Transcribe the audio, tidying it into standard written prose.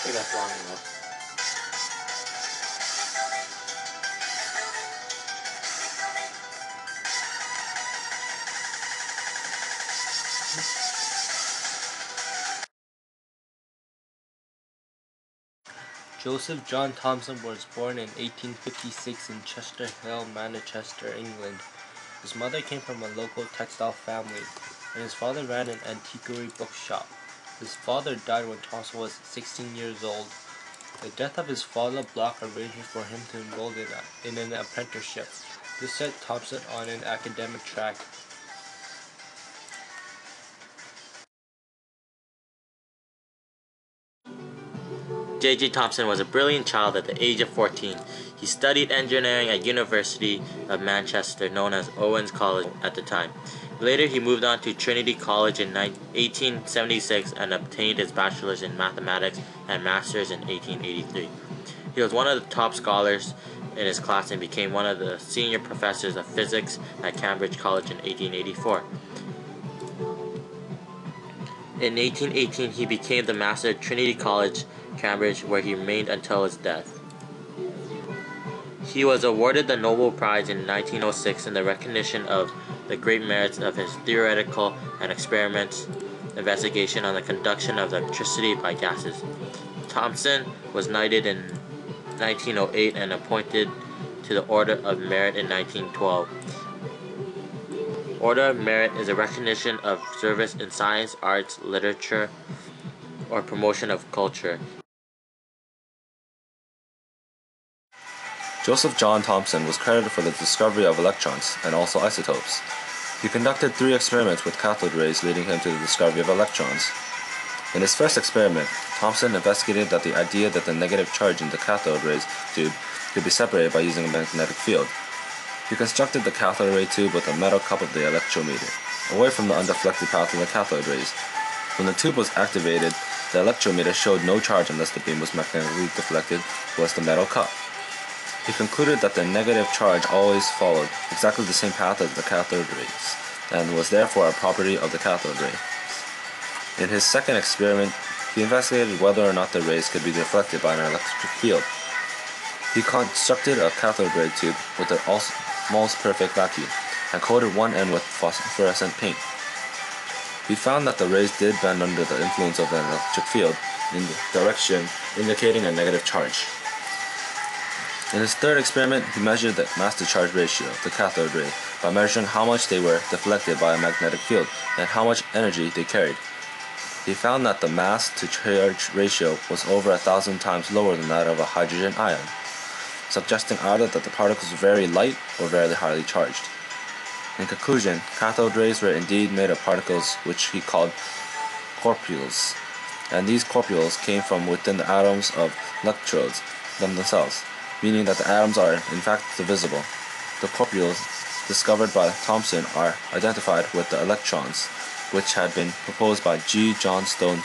think that's long enough. Joseph John Thomson was born in 1856 in Chester Hill, Manchester, England. His mother came from a local textile family, and his father ran an antiquary bookshop. His father died when Thomson was 16 years old. The death of his father blocked arrangements for him to enroll in an apprenticeship. This set Thomson on an academic track. J.J. Thomson was a brilliant child at the age of 14. He studied engineering at University of Manchester, known as Owens College at the time. Later, he moved on to Trinity College in 1876 and obtained his bachelor's in mathematics and master's in 1883. He was one of the top scholars in his class and became one of the senior professors of physics at Cambridge College in 1884. In 1818, he became the master at Trinity College, Cambridge, where he remained until his death. He was awarded the Nobel Prize in 1906 in the recognition of the great merits of his theoretical and experimental investigation on the conduction of electricity by gases. Thomson was knighted in 1908 and appointed to the Order of Merit in 1912. Order of Merit is a recognition of service in science, arts, literature, or promotion of culture. Joseph John Thomson was credited for the discovery of electrons and also isotopes. He conducted 3 experiments with cathode rays, leading him to the discovery of electrons. In his first experiment, Thomson investigated the idea that the negative charge in the cathode rays tube could be separated by using a magnetic field. He constructed the cathode ray tube with a metal cup of the electrometer, away from the undeflected path of the cathode rays. When the tube was activated, the electrometer showed no charge unless the beam was magnetically deflected towards the metal cup. He concluded that the negative charge always followed exactly the same path as the cathode rays, and was therefore a property of the cathode ray. In his second experiment, he investigated whether or not the rays could be deflected by an electric field. He constructed a cathode ray tube with an almost perfect vacuum, and coated one end with phosphorescent paint. He found that the rays did bend under the influence of an electric field in the direction indicating a negative charge. In his third experiment, he measured the mass-to-charge ratio of the cathode ray by measuring how much they were deflected by a magnetic field and how much energy they carried. He found that the mass-to-charge ratio was over 1,000 times lower than that of a hydrogen ion, suggesting either that the particles were very light or very highly charged. In conclusion, cathode rays were indeed made of particles which he called corpuscles, and these corpuscles came from within the atoms of electrodes themselves, meaning that the atoms are in fact divisible. The corpuscles discovered by Thomson are identified with the electrons, which had been proposed by G. John Stoney.